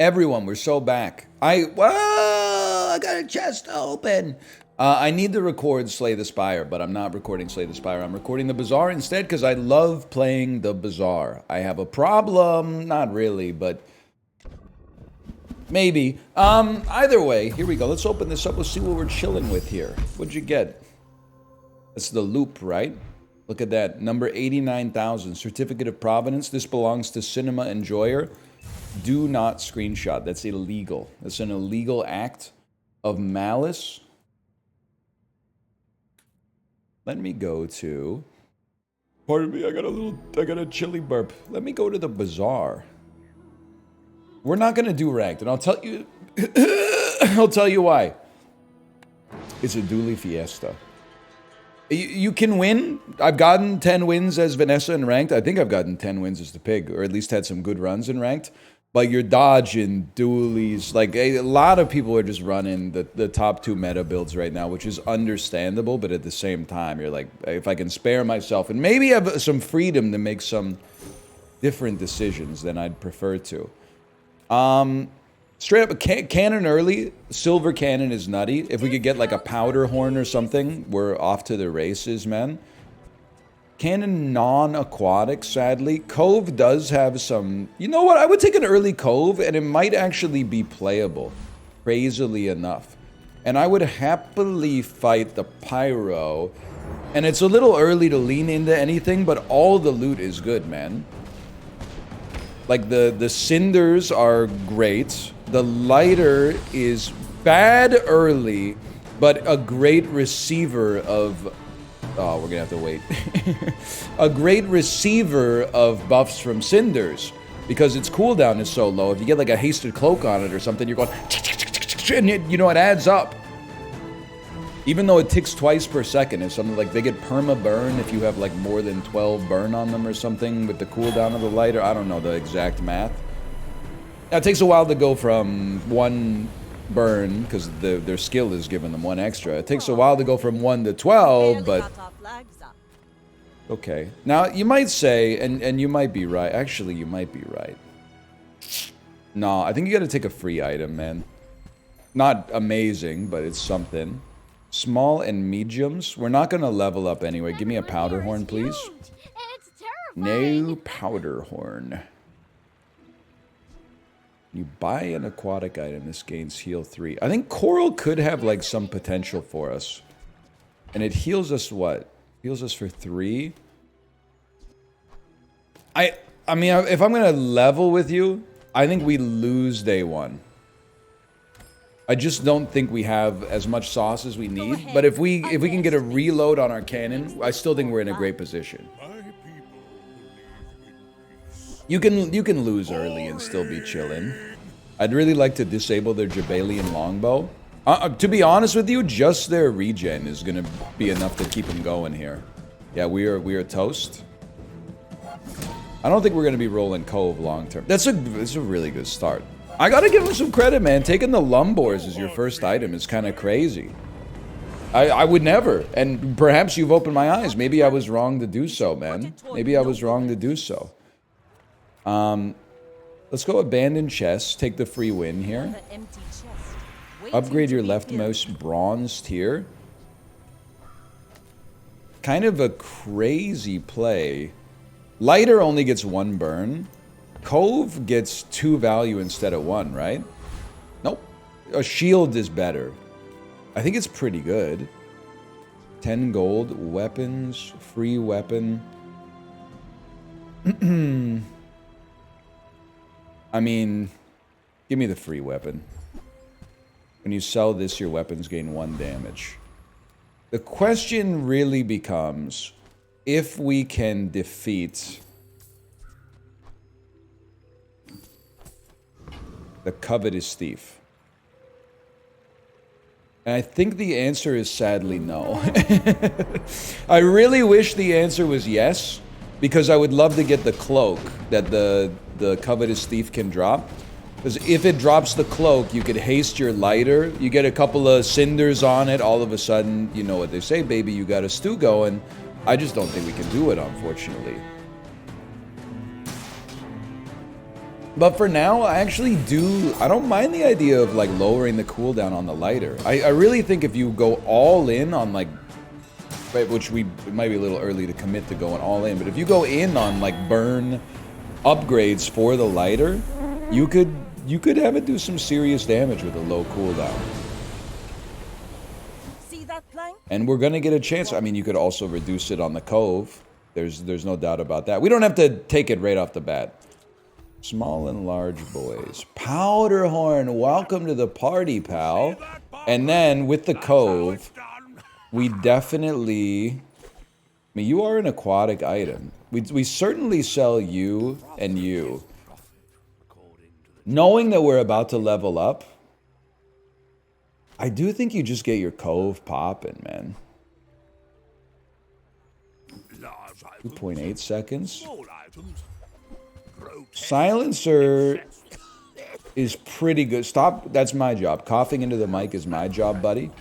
Everyone, we're so back. Whoa, I got a chest open. I need to record Slay the Spire, but I'm not recording Slay the Spire. I'm recording the Bazaar instead because I love playing the Bazaar. I have a problem, not really, but maybe. Either way, here we go. Let's open this up. Let's see what we're chilling with here. What'd you get? That's the loop, right? Look at that. Number 89,000. Certificate of Provenance. This belongs to Cinema Enjoyer. Do not screenshot. That's illegal. That's an illegal act of malice. Let me go to... Pardon me, I got a chili burp. Let me go to the Bazaar. We're not going to do ranked, and I'll tell you... I'll tell you why. It's a dually fiesta. You can win. I've gotten 10 wins as Vanessa in ranked. I think I've gotten 10 wins as the pig, or at least had some good runs in ranked. But you're dodging dualies. Like, a lot of people are just running the top 2 meta builds right now, which is understandable, but at the same time, you're like, if I can spare myself and maybe have some freedom to make some different decisions, then I'd prefer to. Straight up, cannon early. Silver cannon is nutty. If we could get like a powder horn or something, we're off to the races, man. Cannon non-aquatic, sadly. Cove does have some... You know what? I would take an early Cove, and it might actually be playable. Crazily enough. And I would happily fight the Pyro. And it's a little early to lean into anything, but all the loot is good, man. Like, the Cinders are great. The Lighter is bad early, but a great receiver of... Oh, we're gonna have to wait. A great receiver of buffs from Cinders. Because its cooldown is so low. If you get like a hasted cloak on it or something, you're going... And you know, it adds up. Even though it ticks twice per second. It's something like they get perma burn if you have like more than 12 burn on them or something with the cooldown of the lighter. I don't know the exact math. Now, it takes a while to go from 1 burn, because their skill is giving them 1 extra. It takes a while to go from 1 to 12, but... Okay. Now, you might say, and you might be right. Actually, you might be right. No, I think you gotta take a free item, man. Not amazing, but it's something. Small and mediums. We're not gonna level up anyway. Give me a powder horn, please. No powder horn. You buy an aquatic item, this gains heal 3. I think Coral could have, like, some potential for us. And it heals us what? Heals us for 3? I mean, if I'm gonna level with you, I think we lose day 1. I just don't think we have as much sauce as we need. But if we can get a reload on our cannon, I still think we're in a great position. You can lose early and still be chilling. I'd really like to disable their Jabalian longbow. To be honest with you, just their regen is gonna be enough to keep them going here. Yeah, we are toast. I don't think we're gonna be rolling Cove long term. It's a really good start. I gotta give him some credit, man. Taking the Lumbors as your first item is kind of crazy. I would never, and perhaps you've opened my eyes. Maybe I was wrong to do so, man. Maybe I was wrong to do so. Let's go abandoned chest. Take the free win here. Upgrade your leftmost bronze tier. Kind of a crazy play. Lighter only gets 1 burn. Cove gets 2 value instead of 1, right? Nope. A shield is better. I think it's pretty good. 10 gold, weapons, free weapon. I mean, give me the free weapon. When you sell this, your weapons gain 1 damage. The question really becomes if we can defeat the Covetous Thief. And I think the answer is sadly no. I really wish the answer was yes, because I would love to get the cloak that the Covetous Thief can drop. Because if it drops the cloak, you could haste your lighter. You get a couple of cinders on it. All of a sudden, you know what they say, baby, you got a stew going. I just don't think we can do it, unfortunately. But for now, I actually I don't mind the idea of like lowering the cooldown on the lighter. I really think if you go all in on like, right, which it might be a little early to commit to going all in, but if you go in on like burn upgrades for the lighter, you could have it do some serious damage with a low cooldown. See that plank? And we're gonna get a chance. I mean, you could also reduce it on the cove. There's no doubt about that. We don't have to take it right off the bat. Small and large boys. Powderhorn, welcome to the party, pal. And then with the cove, we definitely... I mean, you are an aquatic item. We certainly sell you and you. Knowing that we're about to level up, I do think you just get your cove popping, man. 2.8 seconds. Silencer is pretty good. Stop. That's my job. Coughing into the mic is my job, buddy.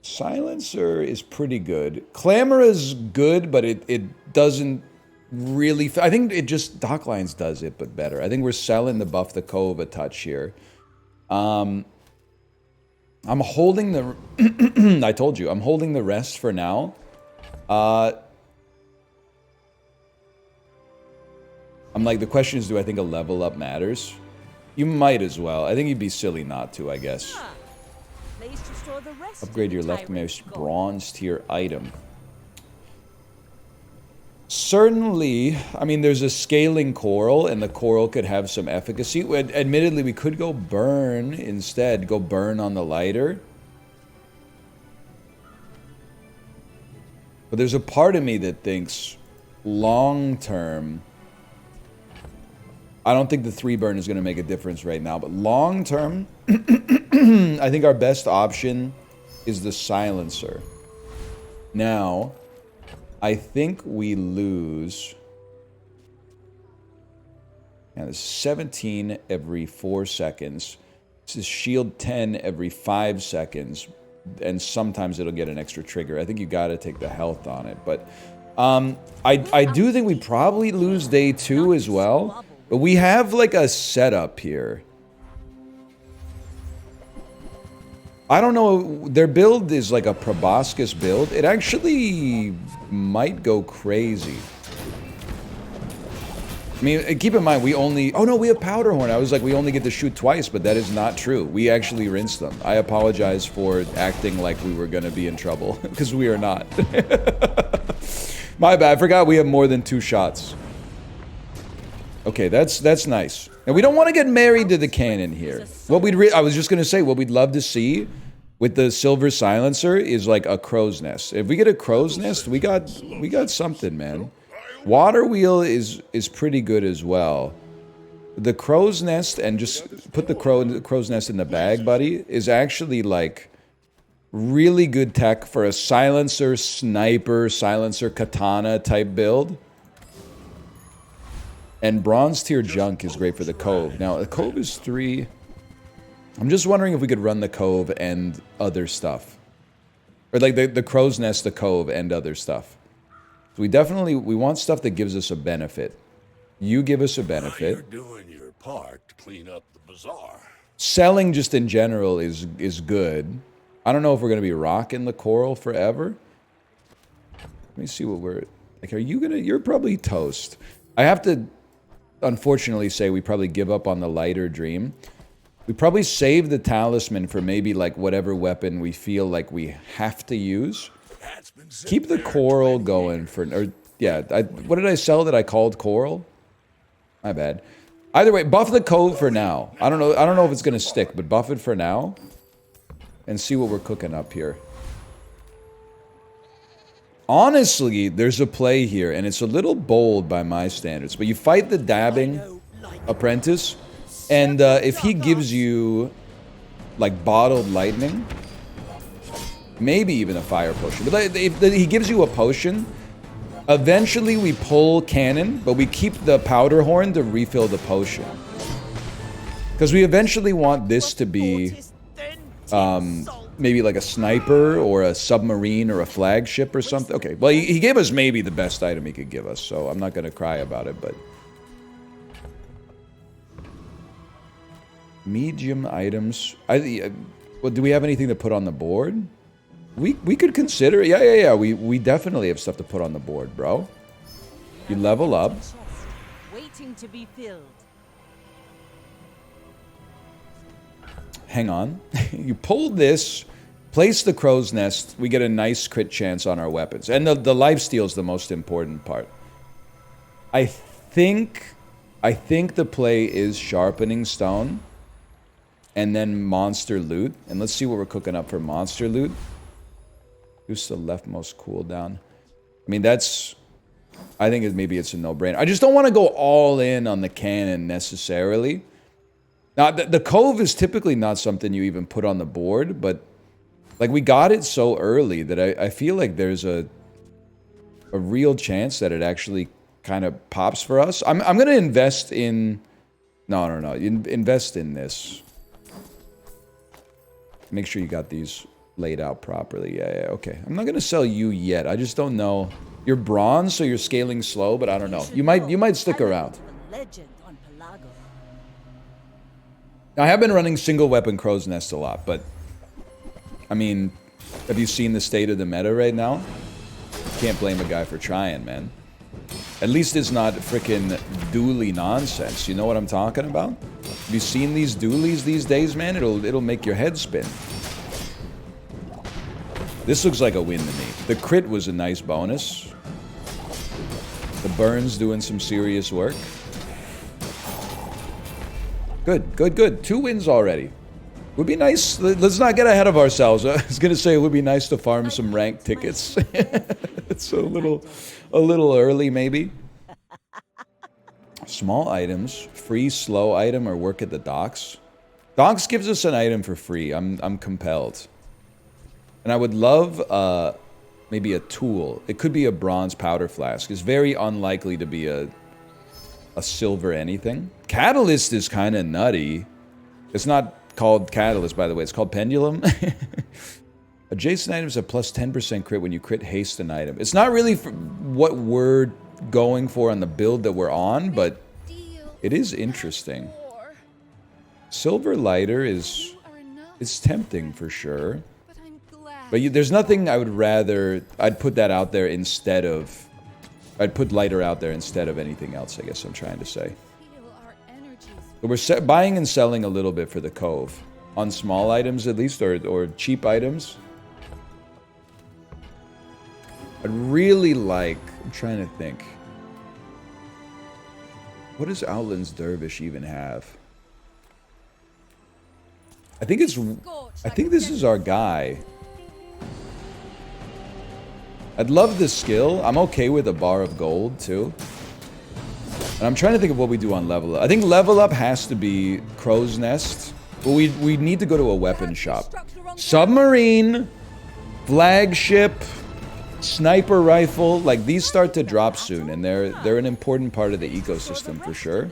Silencer is pretty good. Clamor is good, but it doesn't really... I think it just... Docklines does it, but better. I think we're selling the buff the cove a touch here. I'm holding the... I told you, I'm holding the rest for now. I'm like, the question is, do I think a level up matters? You might as well. I think you'd be silly not to, I guess. Upgrade your leftmost bronze tier item. Certainly, I mean, there's a scaling coral, and the coral could have some efficacy. Admittedly, we could go burn instead. Go burn on the lighter. But there's a part of me that thinks long-term... I don't think the 3 burn is going to make a difference right now, but long term, I think our best option is the silencer. Now, I think we lose... Now, this is 17 every 4 seconds. This is shield 10 every 5 seconds, and sometimes it'll get an extra trigger. I think you got to take the health on it, but I do think we probably lose day 2 as well. But we have, like, a setup here. I don't know. Their build is, like, a proboscis build. It actually might go crazy. I mean, keep in mind, we only... Oh, no, we have Powderhorn. I was like, we only get to shoot twice, but that is not true. We actually rinse them. I apologize for acting like we were going to be in trouble, because we are not. My bad. I forgot we have more than 2 shots. Okay, that's nice. And we don't want to get married to the cannon here. What I was just going to say, what we'd love to see with the silver silencer is like a crow's nest. If we get a crow's nest, we got something, man. Water wheel is pretty good as well. The crow's nest, and just put the crow's nest in the bag, buddy, is actually like really good tech for a silencer, sniper, silencer, katana type build. And bronze tier junk is great for the cove. Now, the cove is 3. I'm just wondering if we could run the cove and other stuff. Or like the crow's nest, the cove, and other stuff. So we want stuff that gives us a benefit. You give us a benefit. You're doing your part to clean up the bazaar. Selling just in general is good. I don't know if we're going to be rocking the coral forever. Let me see what we're... Like, are you going to... You're probably toast. I have to... Unfortunately say we probably give up on the lighter dream. We probably save the talisman for maybe like whatever weapon we feel like we have to use. Keep the coral going for... Or, yeah, what did I sell that I called coral? My bad. Either way, buff the cove for now. I don't know if it's going to stick, but buff it for now. And see what we're cooking up here. Honestly, there's a play here, and it's a little bold by my standards, but you fight the dabbing apprentice, and if he gives you, like, bottled lightning, maybe even a fire potion, but if he gives you a potion, eventually we pull cannon, but we keep the powder horn to refill the potion. Because we eventually want this to be, maybe like a sniper or a submarine or a flagship or something. Okay, well, he gave us maybe the best item he could give us, so I'm not going to cry about it, but... Medium items. Well, do we have anything to put on the board? We could consider it. Yeah. We definitely have stuff to put on the board, bro. You level up. Waiting to be filled. Hang on. You pull this, place the crow's nest. We get a nice crit chance on our weapons. And the lifesteal is the most important part. I think the play is sharpening stone. And then monster loot. And let's see what we're cooking up for monster loot. Who's the leftmost cooldown? I mean, that's... I think maybe it's a no-brainer. I just don't want to go all in on the cannon necessarily. Now, the Cove is typically not something you even put on the board, but... Like, we got it so early that I feel like there's a real chance that it actually kind of pops for us. I'm going to invest in... No. Invest in this. Make sure you got these laid out properly. Yeah, okay. I'm not going to sell you yet. I just don't know. You're bronze, so you're scaling slow, but I don't know. You might stick around. I have been running single weapon Crow's Nest a lot, but... I mean, have you seen the state of the meta right now? Can't blame a guy for trying, man. At least it's not frickin' dually nonsense. You know what I'm talking about? Have you seen these dualies these days, man? It'll make your head spin. This looks like a win to me. The crit was a nice bonus. The burn's doing some serious work. Good. 2 wins already. Would be nice. Let's not get ahead of ourselves. I was gonna say it would be nice to farm some ranked tickets. It's a little early, maybe. Small items, free slow item, or work at the docks. Docks gives us an item for free. I'm compelled, and I would love maybe a tool. It could be a bronze powder flask. It's very unlikely to be a silver anything. Catalyst is kind of nutty. It's not called Catalyst, by the way. It's called Pendulum. Adjacent items have plus 10% crit when you crit haste an item. It's not really for what we're going for on the build that we're on, but it is interesting. Silver lighter is tempting for sure. But there's nothing I would rather... I'd put that out there instead of... I'd put lighter out there instead of anything else, I guess I'm trying to say. But we're buying and selling a little bit for the Cove. On small items at least, or cheap items. I'd really like... I'm trying to think. What does Outland's Dervish even have? I think this is our guy. I'd love the skill. I'm okay with a bar of gold, too. And I'm trying to think of what we do on level up. I think level up has to be Crow's Nest. But we need to go to a weapon shop. Submarine, flagship, sniper rifle. Like, these start to drop soon. And they're an important part of the ecosystem for sure.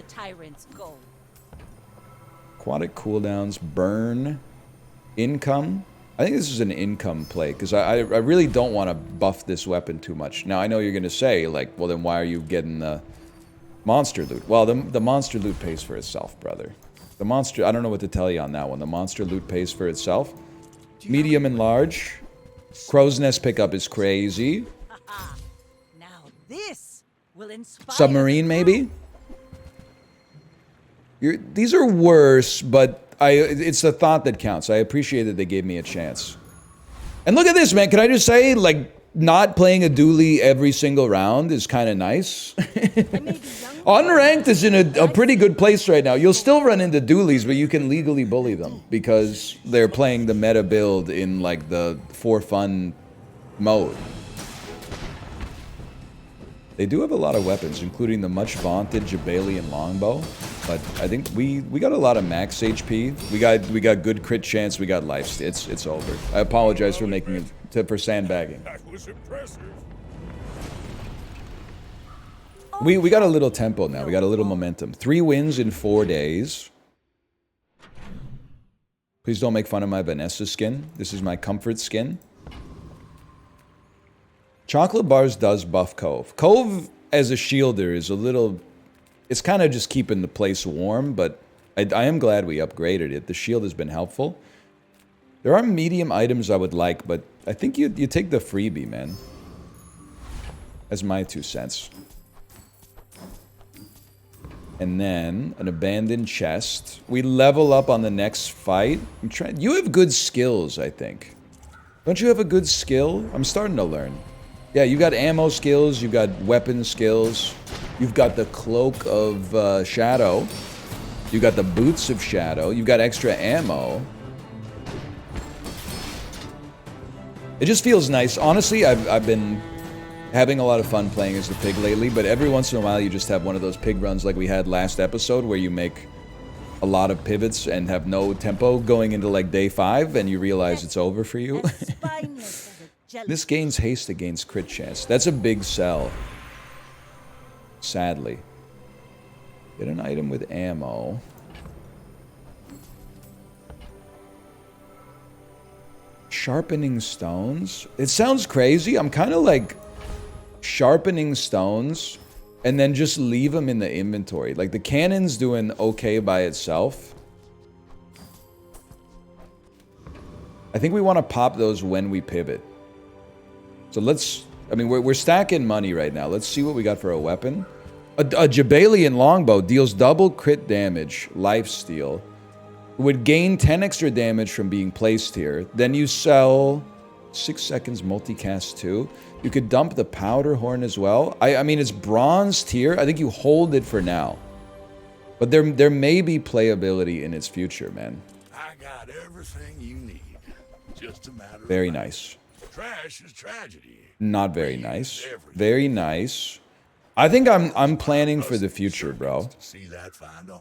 Aquatic cooldowns, burn, income. I think this is an income play, because I really don't want to buff this weapon too much. Now, I know you're going to say, like, well, then why are you getting the monster loot? Well, the monster loot pays for itself, brother. The monster... I don't know what to tell you on that one. The monster loot pays for itself. Medium and large. Crow's Nest pickup is crazy. Now this will inspire... Submarine, maybe? These are worse, but... it's the thought that counts. I appreciate that they gave me a chance. And look at this, man. Can I just say, like, not playing a dually every single round is kind of nice. Unranked is in a pretty good place right now. You'll still run into dualies, but you can legally bully them because they're playing the meta build in, like, the for fun mode. They do have a lot of weapons, including the much vaunted Jabalian longbow. But I think we got a lot of max HP. We got good crit chance. We got life. It's over. I apologize for making it for sandbagging. That was impressive. We got a little tempo now. We got a little momentum. 3 wins in 4 days. Please don't make fun of my Vanessa skin. This is my comfort skin. Chocolate bars does buff Cove. Cove as a shielder is a little... It's kind of just keeping the place warm, but I am glad we upgraded it. The shield has been helpful. There are medium items I would like, but I think you take the freebie, man. That's my 2 cents. And then an abandoned chest. We level up on the next fight. You have good skills, I think. Don't you have a good skill? I'm starting to learn. Yeah, you got ammo skills. You got weapon skills. You've got the cloak of shadow. You got the boots of shadow. You've got extra ammo. It just feels nice. Honestly, I've been having a lot of fun playing as the pig lately, but every once in a while you just have one of those pig runs like we had last episode where you make a lot of pivots and have no tempo going into like day 5 and you realize it's over for you. This gains haste against crit chance. That's a big sell. Sadly. Get an item with ammo. Sharpening stones? It sounds crazy. I'm kind of like sharpening stones and then just leave them in the inventory. Like the cannon's doing okay by itself. I think we want to pop those when we pivot. So let's, I mean, we're stacking money right now. Let's see what we got for a weapon. A Jabalian longbow deals double crit damage, lifesteal. Would gain 10 extra damage from being placed here. Then you sell 6 seconds multicast 2. You could dump the powder horn as well. I mean, it's bronze tier. I think you hold it for now. But there may be playability in its future, man. I got everything you need. Just a matter of Very nice. Trash is tragedy. Not very nice. Very nice. I think I'm planning for the future, bro. See that find on.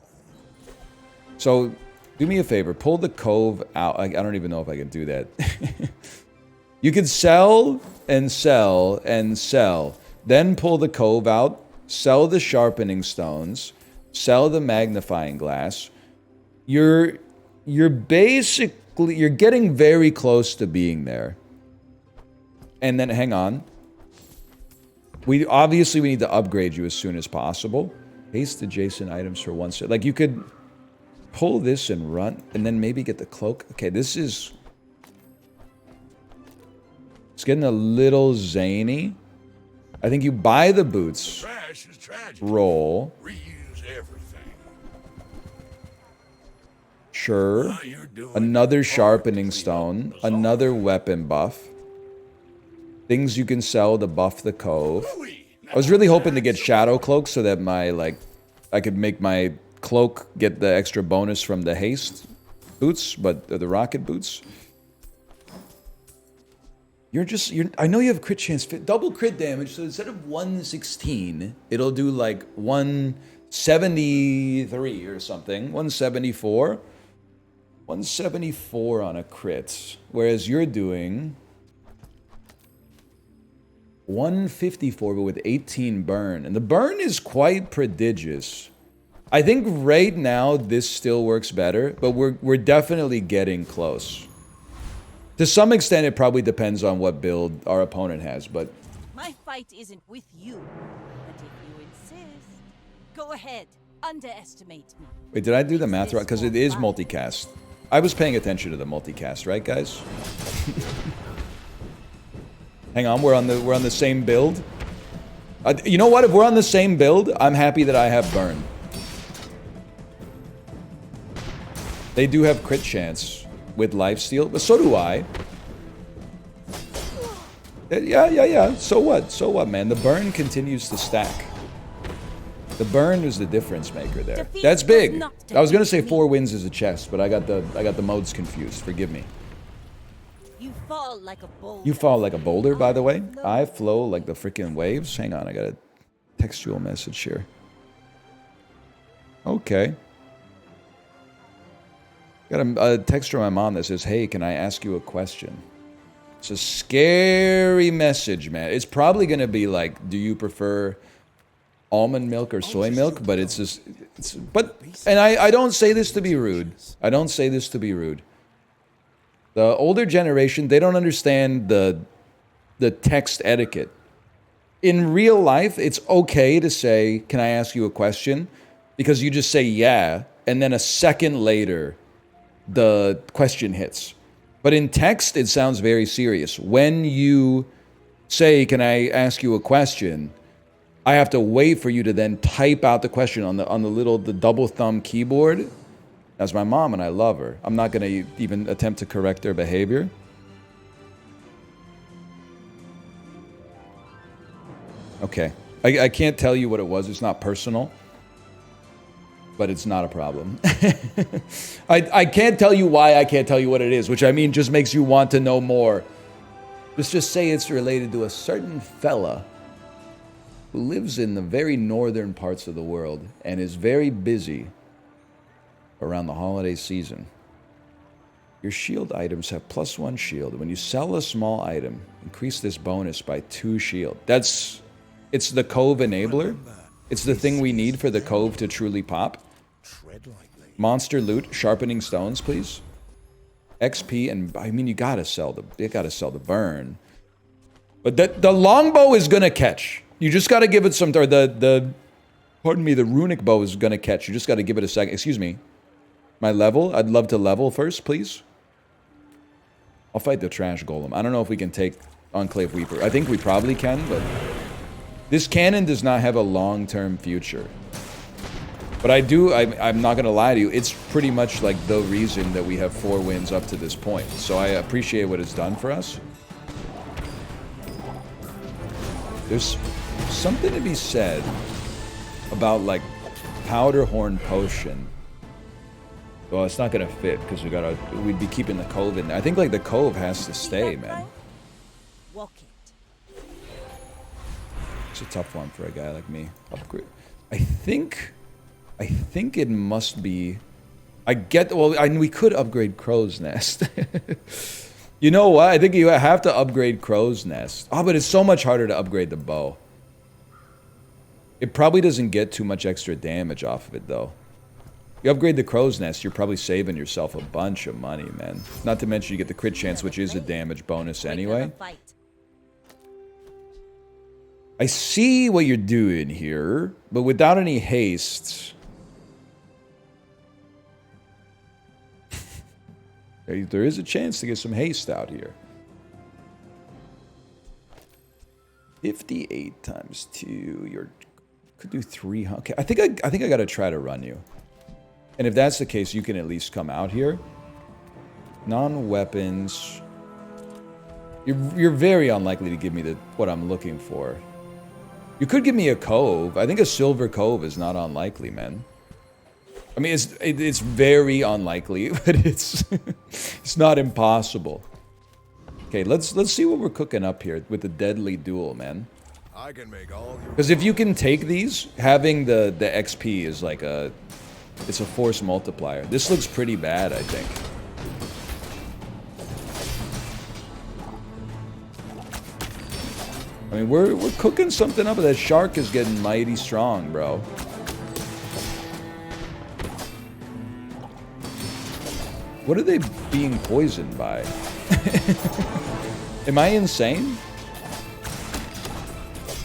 So, do me a favor. Pull the cove out. I don't even know if I can do that. You could sell and sell and sell. Then pull the cove out. Sell the sharpening stones. Sell the magnifying glass. You're basically... You're getting very close to being there. And then, hang on. Obviously, we need to upgrade you as soon as possible. Haste adjacent items for 1 set. Like, you could pull this and run, and then maybe get the cloak. Okay, this is... It's getting a little zany. I think you buy the boots. Trash is tragedy. Roll. Reuse everything. Sure. Another sharpening stone. Another weapon buff. Things you can sell to buff the cove. I was really hoping to get shadow cloak so that my, like, I could make my cloak get the extra bonus from the haste boots, but the rocket boots. I know you have crit chance, double crit damage, so instead of 116, it'll do like 173 or something, 174. 174 on a crit, whereas you're doing 154 but with 18 burn, and the burn is quite prodigious. I think right now this still works better, but we're definitely getting close. To some extent, it probably depends on what build our opponent has, but... My fight isn't with you, but if you insist, go ahead, underestimate me. Wait, did I do the math right? Because it is multicast. I was paying attention to the multicast, right, guys? Hang on, we're on the same build. You know what? If we're on the same build, I'm happy that I have burn. They do have crit chance with lifesteal, but so do I. Yeah. So what? So what, man? The burn continues to stack. The burn is the difference maker there. That's big. I was gonna say 4 wins is a chest, but I got the modes confused. Forgive me. You fall like a boulder. You fall like a boulder, by the way. I flow like the freaking waves. Hang on, I got a textual message here. Okay. Got a text from my mom that says, "Hey, can I ask you a question?" It's a scary message, man. It's probably gonna be like, "Do you prefer almond milk or soy milk?" But it's just, and I don't say this to be rude. I don't say this to be rude. The older generation, they don't understand the text etiquette. In real life, it's okay to say, "Can I ask you a question?" Because you just say yeah, and then a second later, the question hits. But in text, it sounds very serious. When you say, can I ask you a question? I have to wait for you to then type out the question on the double thumb keyboard. That's my mom, and I love her. I'm not going to even attempt to correct their behavior. Okay. I can't tell you what it was. It's not personal. But it's not a problem. I can't tell you why I can't tell you what it is, which I mean just makes you want to know more. Let's just say it's related to a certain fella who lives in the very northern parts of the world and is very busy around the holiday season. Your shield items have +1 shield. When you sell a small item, increase this bonus by 2 shield. It's the Cove enabler. It's the thing we need for the Cove to truly pop. Monster loot, sharpening stones, please. XP, and I mean you gotta sell the burn. But the longbow is gonna catch. You just gotta give it some. Or the runic bow is gonna catch. You just gotta give it a second. Excuse me. My level. I'd love to level first, please. I'll fight the trash golem. I don't know if we can take Enclave Weeper. I think we probably can, but this cannon does not have a long-term future. But I'm not going to lie to you, it's pretty much like the reason that we have 4 wins up to this point. So I appreciate what it's done for us. There's something to be said about, like, Powder Horn Potion. Well, it's not going to fit because we'd be keeping the Cove in there. I think, like, the Cove has to stay, man. Walk it. It's a tough one for a guy like me. Upgrade. I think it must be. We could upgrade Crow's Nest. You know what? I think you have to upgrade Crow's Nest. Oh, but it's so much harder to upgrade the bow. It probably doesn't get too much extra damage off of it, though. You upgrade the Crow's Nest, you're probably saving yourself a bunch of money, man. Not to mention you get the crit chance, which is a damage bonus anyway. I see what you're doing here, but without any haste. There is a chance to get some haste out here. 58 times 2. You could do 300. Okay, I think I gotta try to run you. And if that's the case, you can at least come out here. Non-weapons. You're very unlikely to give me what I'm looking for. You could give me a Cove. I think a Silver Cove is not unlikely, man. I mean, it's very unlikely, but it's not impossible. Okay, let's see what we're cooking up here with the Deadly Duel, man. I can make all your... Because if you can take these, having the XP is like it's a force multiplier. This looks pretty bad, I think. I mean, we're cooking something up, but that shark is getting mighty strong, bro. What are they being poisoned by? Am I insane?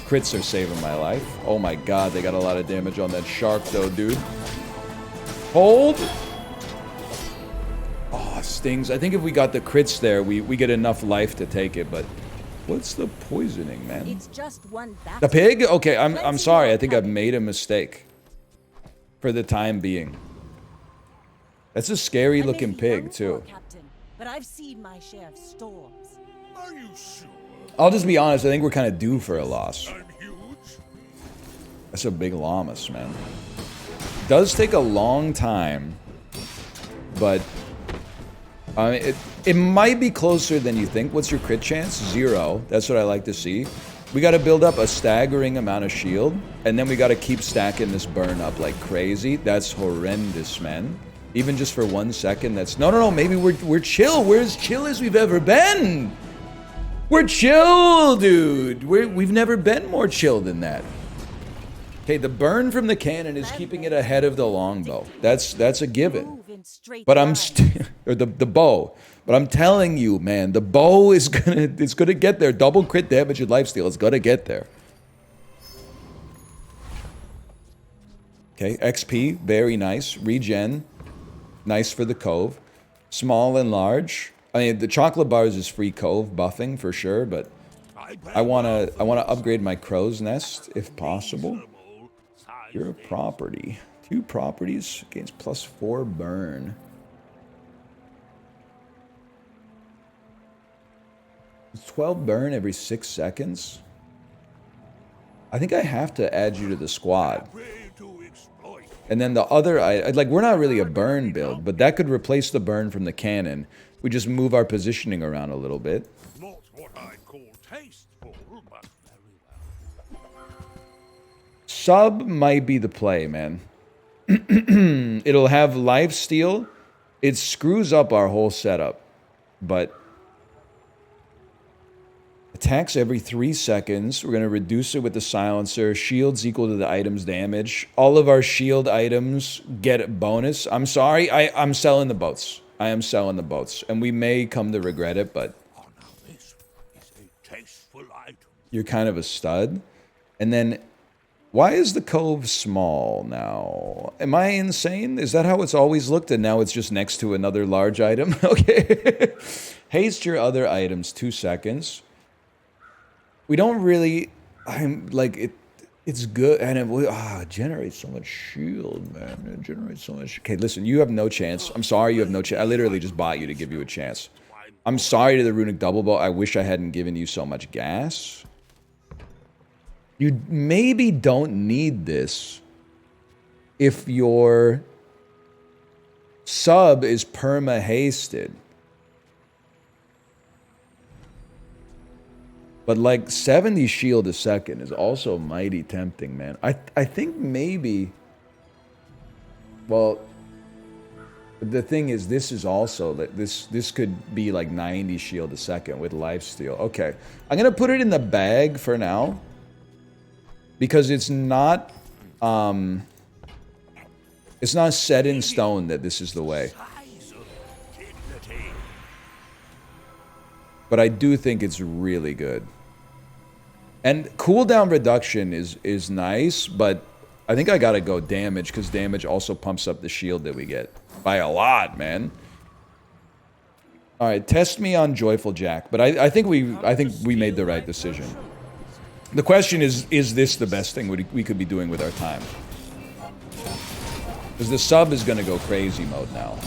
Crits are saving my life. Oh my god, they got a lot of damage on that shark though, dude. Hold! Oh, stings. I think if we got the crits there, we get enough life to take it, but... What's the poisoning, man? It's just one battle. The pig? Okay, I'm sorry. I think I've made a mistake. For the time being. That's a scary looking pig, too. Captain, but I've seen my share of storms. Are you sure? I'll just be honest, I think we're kind of due for a loss. I'm huge. That's a big llamas, man. Does take a long time, but it might be closer than you think. What's your crit chance? 0. That's what I like to see. We got to build up a staggering amount of shield, and then we got to keep stacking this burn up like crazy. That's horrendous, man. Even just for 1 second, that's... No, maybe we're chill. We're as chill as we've ever been. We're chill, dude. We've never been more chill than that. Okay, the burn from the cannon is keeping it ahead of the longbow. That's a given. But I'm or the bow. But I'm telling you, man, the bow is gonna get there. Double crit damage and lifesteal is gonna get there. Okay, XP, very nice. Regen, nice for the Cove. Small and large. I mean, the chocolate bars is free Cove buffing for sure, but I wanna upgrade my crow's nest if possible. You're a property. 2 properties gains +4 burn. It's 12 burn every 6 seconds. I think I have to add you to the squad. And then the other, like, we're not really a burn build, but that could replace the burn from the cannon. We just move our positioning around a little bit. Not what I'd call tasteful, but very well. Sub might be the play, man. It'll have lifesteal. It screws up our whole setup, but attacks every 3 seconds. We're going to reduce it with the silencer. Shields equal to the item's damage. All of our shield items get a bonus. I'm sorry. I'm selling the boats. I am selling the boats. And we may come to regret it, but Oh, now this is a tasteful item. you're kind of a stud. And then, why is the Cove small now? Am I insane? Is that how it's always looked? And now it's just next to another large item? Okay. Haste your other items 2 seconds. We don't really, I'm like, it's good, and it generates so much shield, man. It generates so much. Okay, listen, you have no chance. I'm sorry you have no chance. I literally just bought you to give you a chance. I'm sorry to the Runic Double Bow. I wish I hadn't given you so much gas. You maybe don't need this if your sub is perma-hasted. But like 70 shield a second is also mighty tempting, man. I think maybe, well, the thing is, this is also, this could be like 90 shield a second with lifesteal. Okay, I'm gonna put it in the bag for now because it's not set in stone that this is the way. But I do think it's really good. And cooldown reduction is nice, but I think I gotta go damage, because damage also pumps up the shield that we get. By a lot, man. Alright, test me on Joyful Jack. But I think we made the right decision. The question is this the best thing we could be doing with our time? Because the sub is gonna go crazy mode now.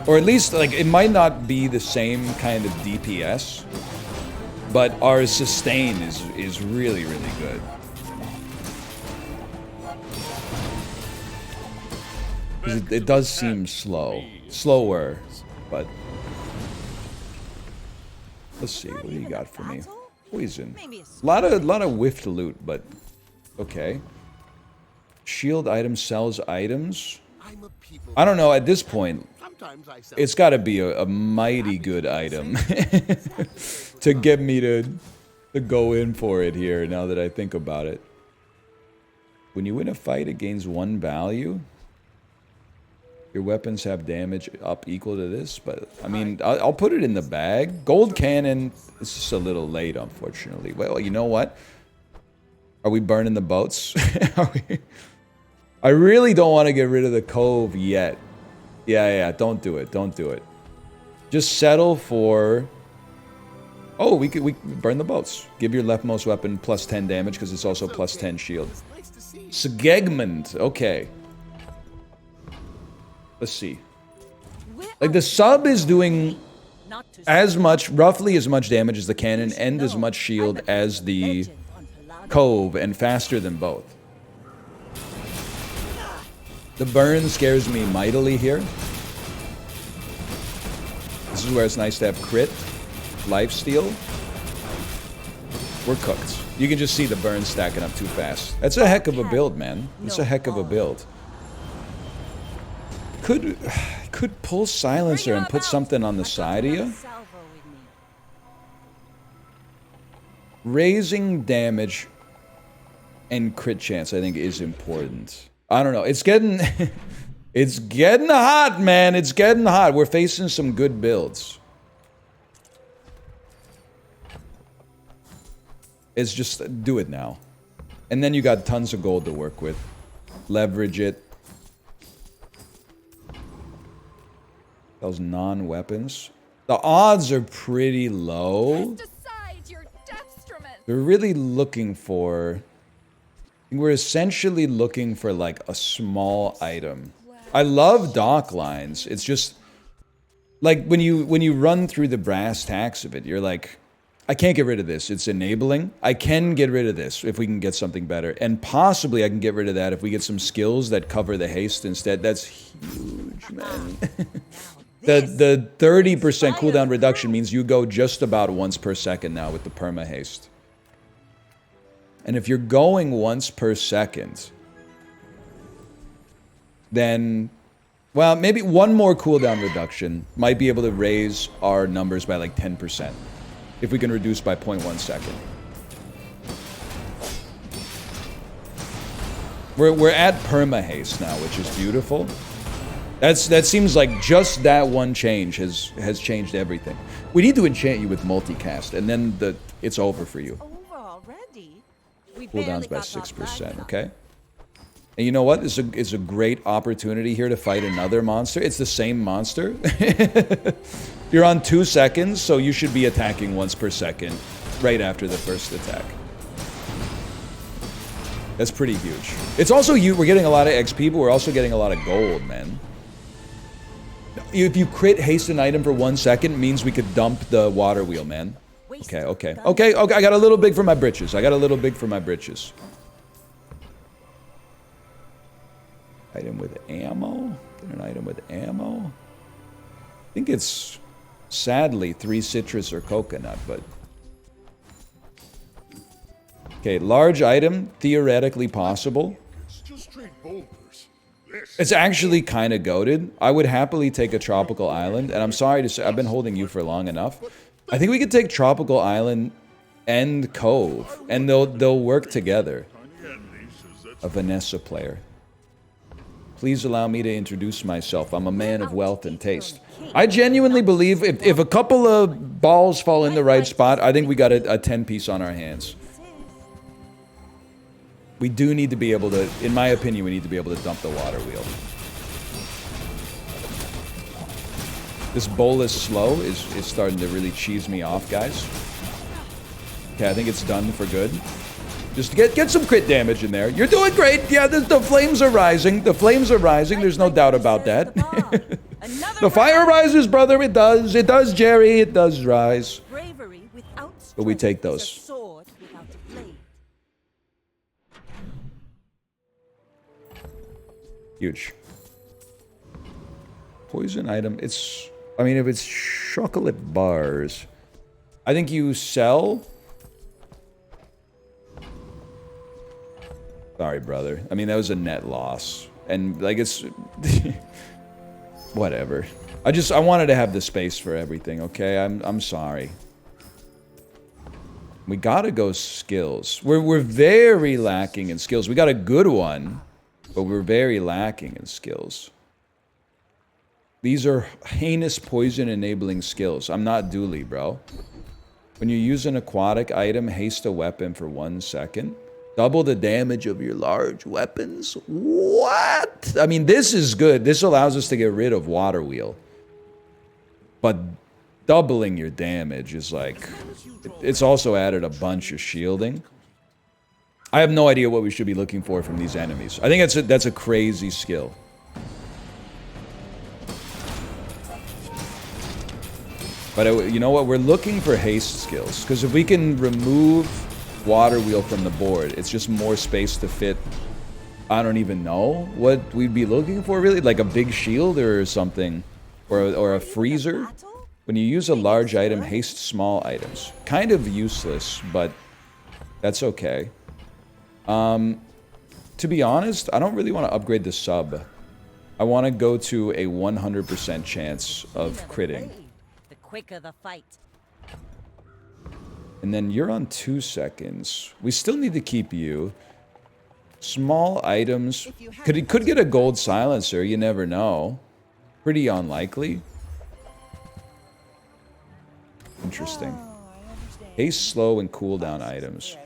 Or at least, like, it might not be the same kind of DPS, but our sustain is really, really good. It does seem slower, but let's see. What do you got for me? Poison. A lot of whiffed loot, but okay. Shield item sells items. I don't know. At this point, it's got to be a mighty good item to get me to go in for it here, now that I think about it. When you win a fight, it gains 1 value. Your weapons have damage up equal to this, but I mean, I'll put it in the bag. Gold cannon is just a little late, unfortunately. Well, you know what? Are we burning the boats? I really don't want to get rid of the Cove yet. Yeah, don't do it. Don't do it. Just settle for... Oh, we burn the boats. Give your leftmost weapon +10 damage, because it's also +10 shield. Segment. Okay. Let's see. Like, the sub is doing as much, roughly as much damage as the cannon, and as much shield as the Cove, and faster than both. The burn scares me mightily here. This is where it's nice to have crit, lifesteal. We're cooked. You can just see the burn stacking up too fast. That's a heck of a build, man. It's a heck of a build. Could pull silencer and put something on the side of you. Raising damage and crit chance, I think, is important. I don't know. It's getting it's getting hot, man. It's getting hot. We're facing some good builds. It's just do it now. And then you got tons of gold to work with. Leverage it. Those non-weapons. The odds are pretty low. We're really looking for... We're essentially looking for like a small item. I love dock lines. It's just... Like when you run through the brass tacks of it, you're like... I can't get rid of this. It's enabling. I can get rid of this if we can get something better. And possibly I can get rid of that if we get some skills that cover the haste instead. That's huge, man. The 30% cooldown reduction means you go just about once per second now with the perma haste. And if you're going once per second, then, well, maybe one more cooldown reduction might be able to raise our numbers by like 10%. If we can reduce by 0.1 second. We're at perma haste now, which is beautiful. That seems like just that one change has changed everything. We need to enchant you with multicast, and then it's over for you. Over already? Cooldowns by 6%, okay? And you know what? It's a great opportunity here to fight another monster. It's the same monster. You're on 2 seconds, so you should be attacking once per second right after the first attack. That's pretty huge. It's also we're getting a lot of XP, but we're also getting a lot of gold, man. If you crit haste an item for 1 second, means we could dump the water wheel, man. Okay. I got a little big for my britches. Item with ammo? Get an item with ammo? I think it's, sadly, 3 citrus or coconut, but... Okay, large item, theoretically possible. It's actually kind of goated. I would happily take a tropical island, and I'm sorry to say, I've been holding you for long enough. I think we could take tropical island and cove, and they'll work together. A Vanessa player. Please allow me to introduce myself. I'm a man of wealth and taste. I genuinely believe if a couple of balls fall in the right spot, I think we got a 10-piece on our hands. We do need to be able to, in my opinion, we need to be able to dump the water wheel. This bolus slow is starting to really cheese me off, guys. Okay, I think it's done for good. Just get some crit damage in there. You're doing great. Yeah, the flames are rising. The flames are rising. There's no doubt about that. The fire rises, brother. It does. It does, Jerry. It does rise. But we take those. Huge. Poison item. It's... I mean, if it's chocolate bars... I think you sell... Sorry, brother. I mean, that was a net loss. And, like, it's... Whatever. I wanted to have the space for everything, okay? I'm sorry. We gotta go skills. We're very lacking in skills. We got a good one, but we're very lacking in skills. These are heinous poison-enabling skills. I'm not Dooley, bro. When you use an aquatic item, haste a weapon for 1 second. Double the damage of your large weapons? What? I mean, this is good. This allows us to get rid of water wheel. But doubling your damage is like... It's also added a bunch of shielding. I have no idea what we should be looking for from these enemies. I think that's a crazy skill. But you know what? We're looking for haste skills. Because if we can remove water wheel from the board, it's just more space to fit. I don't even know what we'd be looking for, really. Like a big shield or something. Or a freezer. When you use a large item, haste small items. Kind of useless, but that's okay. To be honest, I don't really want to upgrade the sub. I want to go to a 100% chance of critting. The quicker the fight. And then you're on 2 seconds. We still need to keep you. Small items. Could get a gold silencer, you never know. Pretty unlikely. Interesting. Haste slow and cooldown items.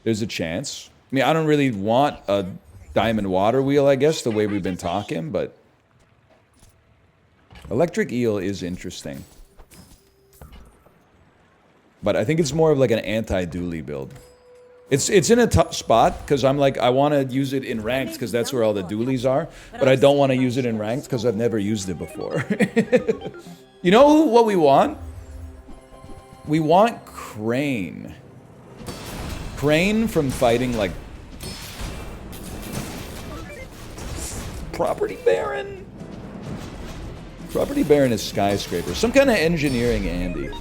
There's a chance. I mean, I don't really want a diamond water wheel, I guess, the way we've been talking, but electric eel is interesting. But I think it's more of like an anti-dually build. It's in a tough spot because I'm like, I want to use it in ranked because that's where all the dualies are, but I don't want to use it in ranked because I've never used it before. You know what we want? We want Crane. Crane from fighting like Property Baron. Property Baron is Skyscraper. Some kind of engineering Andy.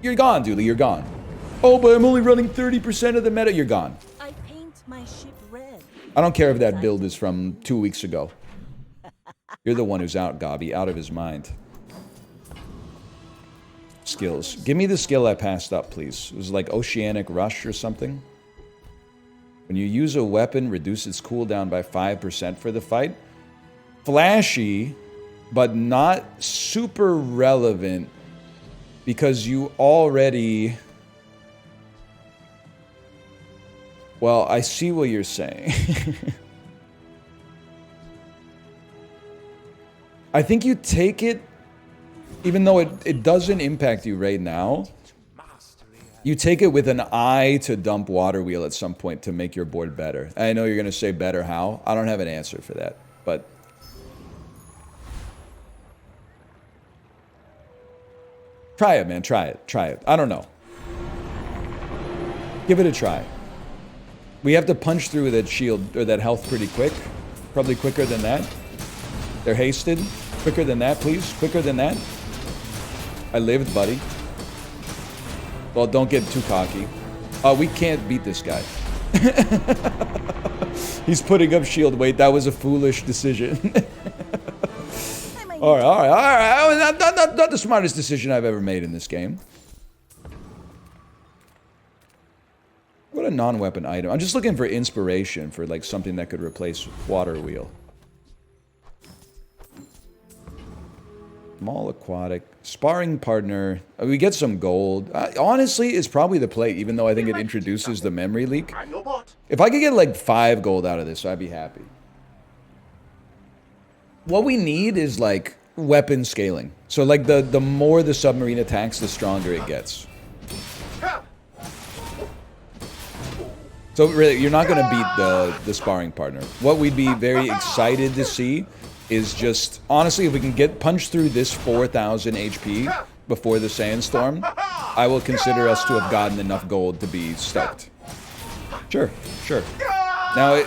You're gone, Dooley. You're gone. Oh, but I'm only running 30% of the meta. You're gone. I paint my ship red. I don't care if that build is from 2 weeks ago. You're the one who's out, Gobby. Out of his mind. Skills. Give me the skill I passed up, please. It was like Oceanic Rush or something. When you use a weapon, reduce its cooldown by 5% for the fight. Flashy, but not super relevant because you already... Well, I see what you're saying. I think you take it, even though it doesn't impact you right now, you take it with an eye to dump water wheel at some point to make your board better. I know you're going to say better how. I don't have an answer for that, but... Try it, man. Try it. Try it. I don't know. Give it a try. We have to punch through that shield, or that health pretty quick. Probably quicker than that. They're hasted. Quicker than that, please. Quicker than that. I lived, buddy. Well, don't get too cocky. We can't beat this guy. He's putting up shield. Wait, that was a foolish decision. All right. Not the smartest decision I've ever made in this game. What a non-weapon item. I'm just looking for inspiration for like something that could replace water wheel. Small aquatic. Sparring partner. We get some gold. Honestly, it's probably the plate, even though I think it introduces the memory leak. If I could get like 5 gold out of this, I'd be happy. What we need is like weapon scaling. So like the more the submarine attacks, the stronger it gets. So really, you're not going to beat the sparring partner. What we'd be very excited to see is just, honestly, if we can get punched through this 4,000 HP before the sandstorm, I will consider us to have gotten enough gold to be stoked. Sure. Now,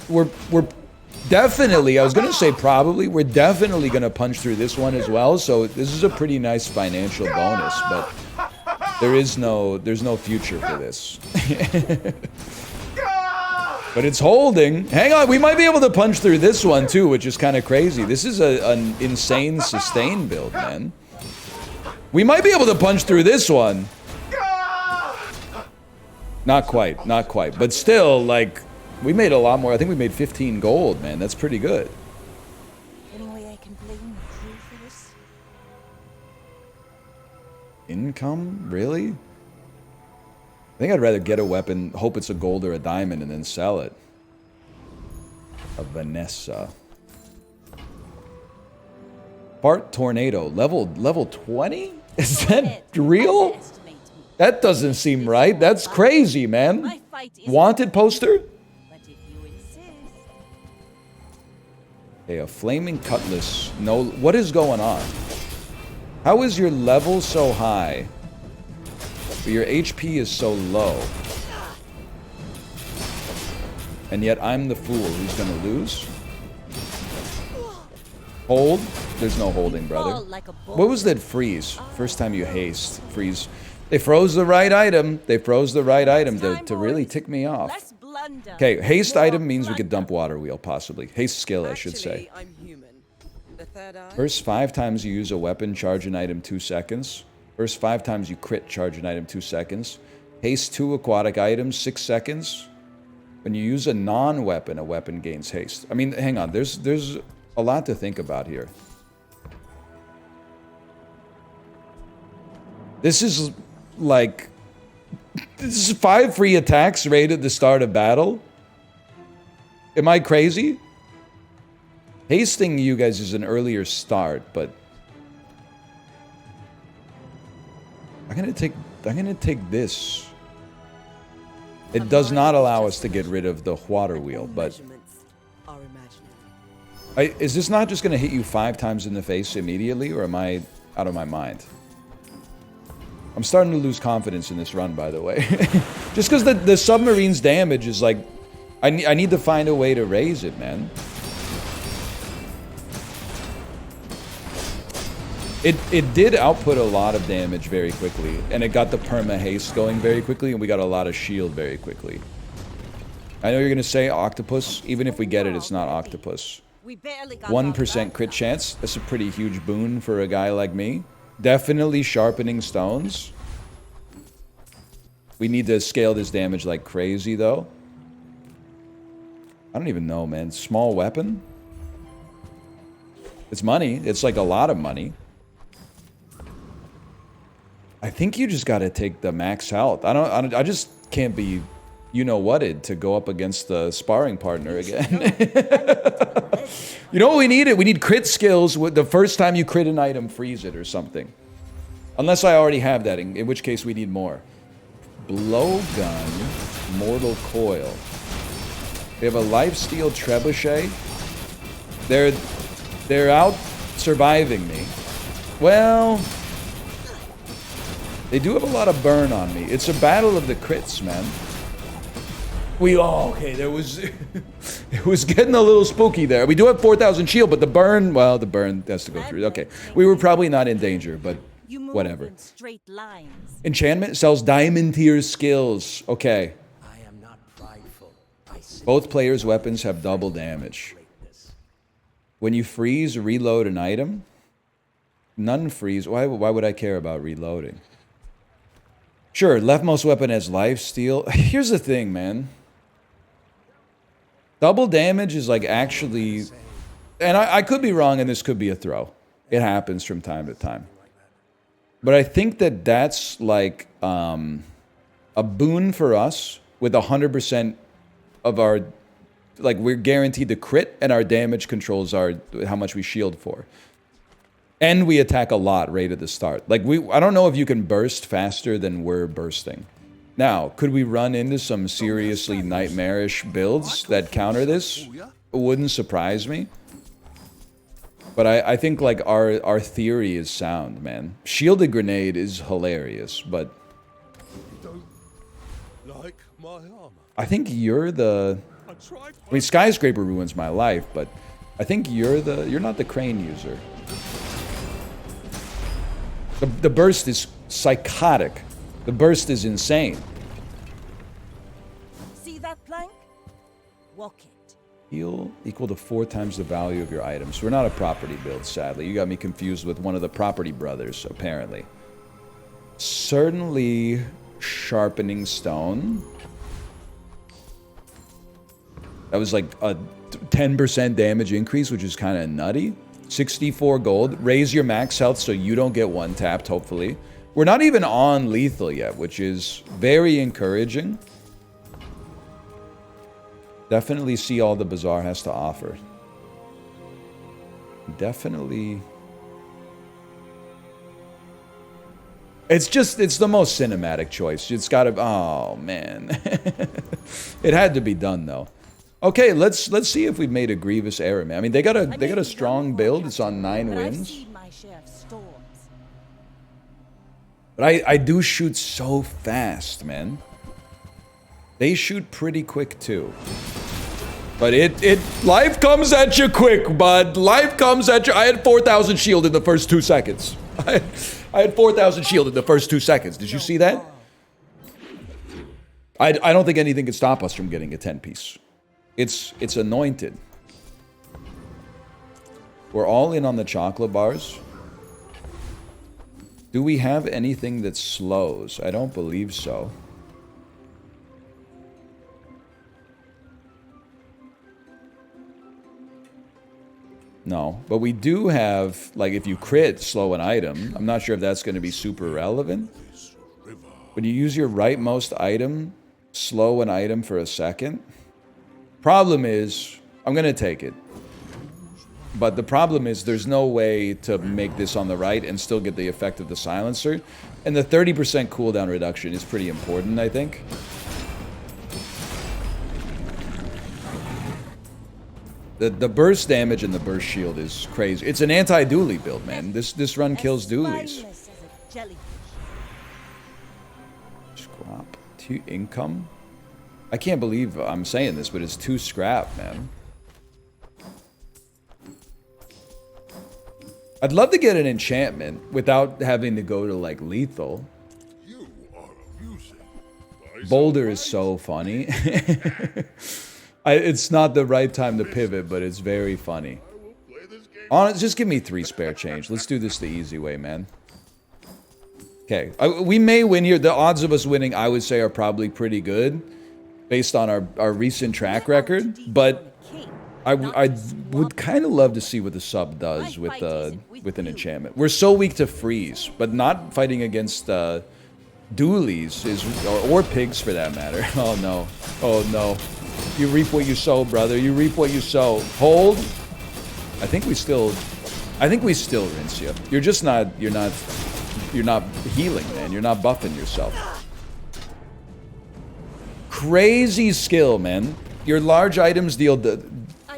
we're definitely, I was going to say probably, we're definitely going to punch through this one as well, so this is a pretty nice financial bonus, but there's no future for this. But it's holding. Hang on, we might be able to punch through this one too, which is kind of crazy. This is an insane sustain build, man. We might be able to punch through this one. Not quite. But still, like, we made a lot more. I think we made 15 gold, man. That's pretty good. Any way I can blame the crew for this? Income? Really? I think I'd rather get a weapon, hope it's a gold or a diamond, and then sell it. A Vanessa. Part Tornado. Level 20? Is that real? That doesn't seem right. That's crazy, man. Wanted poster? But if you insist. Okay, a flaming cutlass. No, what is going on? How is your level so high, but your HP is so low? And yet I'm the fool who's gonna lose? Hold? There's no holding, brother. What was that freeze? First time you haste. Freeze. They froze the right item. They froze the right item to really tick me off. Okay, haste item means we could dump water wheel, possibly. Haste skill, I should say. First 5 times you use a weapon, charge an item 2 seconds. First 5 times you crit, charge an item 2 seconds. Haste 2 aquatic items, 6 seconds. When you use a non-weapon, a weapon gains haste. I mean, hang on, there's a lot to think about here. This is like This is 5 free attacks right at the start of battle? Am I crazy? Hasting you guys is an earlier start, but I'm gonna take this. It does not allow us to get rid of the water wheel, but is this not just gonna hit you 5 times in the face immediately, or am I out of my mind? I'm starting to lose confidence in this run, by the way. Just because the submarine's damage is like, I need to find a way to raise it, man. It did output a lot of damage very quickly, and it got the perma haste going very quickly, and we got a lot of shield very quickly. I know you're gonna say octopus. Even if we get it, it's not octopus. 1% crit chance. That's a pretty huge boon for a guy like me. Definitely sharpening stones. We need to scale this damage like crazy, though. I don't even know, man. Small weapon? It's money. It's like a lot of money. I think you just gotta take the max health. I just can't be, you know whatted to go up against the sparring partner again. You know what we need? We need crit skills. The first time you crit an item, freeze it or something. Unless I already have that, in which case we need more. Blowgun, mortal coil. We have a lifesteal trebuchet. They're out surviving me. Well, they do have a lot of burn on me. It's a battle of the crits, man. Okay, there was... it was getting a little spooky there. We do have 4,000 shield, but the burn... Well, the burn has to go through. Okay, we were probably not in danger, but whatever. Enchantment sells diamond tier skills. Okay. Both players' weapons have double damage. When you freeze, reload an item. None freeze. Why would I care about reloading? Sure, leftmost weapon has lifesteal. Here's the thing, man. Double damage is like actually... And I could be wrong, and this could be a throw. It happens from time to time. But I think that that's like a boon for us with 100% of our... Like, we're guaranteed to crit, and our damage controls our how much we shield for. And we attack a lot right at the start. Like, I don't know if you can burst faster than we're bursting. Now, could we run into some seriously nightmarish builds that counter this? It wouldn't surprise me. But I think, like, our theory is sound, man. Shielded grenade is hilarious, but... I think you're the... I mean, skyscraper ruins my life, but I think you're not the crane user. The burst is psychotic. The burst is insane. See that plank? Walk it. Heal equal to 4 times the value of your items. We're not a property build, sadly. You got me confused with one of the property brothers, apparently. Certainly sharpening stone. That was like a 10% damage increase, which is kind of nutty. 64 gold. Raise your max health so you don't get one-tapped, hopefully. We're not even on lethal yet, which is very encouraging. Definitely see all the Bazaar has to offer. Definitely... It's the most cinematic choice. It's gotta... Oh, man. It had to be done, though. Okay, let's see if we've made a grievous error, man. I mean, they got a strong build. It's on 9 wins. But I do shoot so fast, man. They shoot pretty quick too. But life comes at you quick, bud. Life comes at you. I had 4,000 shield in the first 2 seconds. I had 4,000 shield in the first 2 seconds. Did you see that? I don't think anything can stop us from getting a 10-piece. It's anointed. We're all in on the chocolate bars. Do we have anything that slows? I don't believe so. No, but we do have, like, if you crit, slow an item. I'm not sure if that's going to be super relevant. When you use your rightmost item, slow an item for a second. Problem is, I'm going to take it. But the problem is there's no way to make this on the right and still get the effect of the silencer. And the 30% cooldown reduction is pretty important, I think. The burst damage and the burst shield is crazy. It's an anti-dually build, man. This run kills dualies. Scrap. 2 income? I can't believe I'm saying this, but it's 2 scrap, man. I'd love to get an enchantment without having to go to, like, lethal. You are amusing. Boulder is so funny. It's not the right time to pivot, but it's very funny. Just give me 3 spare change. Let's do this the easy way, man. Okay, we may win here. The odds of us winning, I would say, are probably pretty good based on our recent track record. But I would kind of love to see what the sub does with an enchantment. We're so weak to freeze, but not fighting against dualies or pigs for that matter. Oh no! Oh no! You reap what you sow, brother. You reap what you sow. Hold. I think we still rinse you. You're just not. You're not healing, man. You're not buffing yourself. Crazy skill, man. Your large items deal.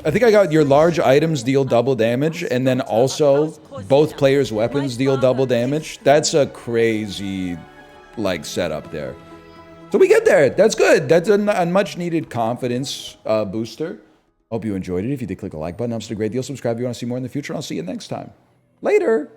I think I got your large items deal double damage, and then also both players' weapons deal double damage. That's a crazy, like, setup there. So we get there. That's good. That's a much needed confidence booster. Hope you enjoyed it. If you did, click the like button. Helps a great deal. Subscribe if you want to see more in the future. I'll see you next time. Later.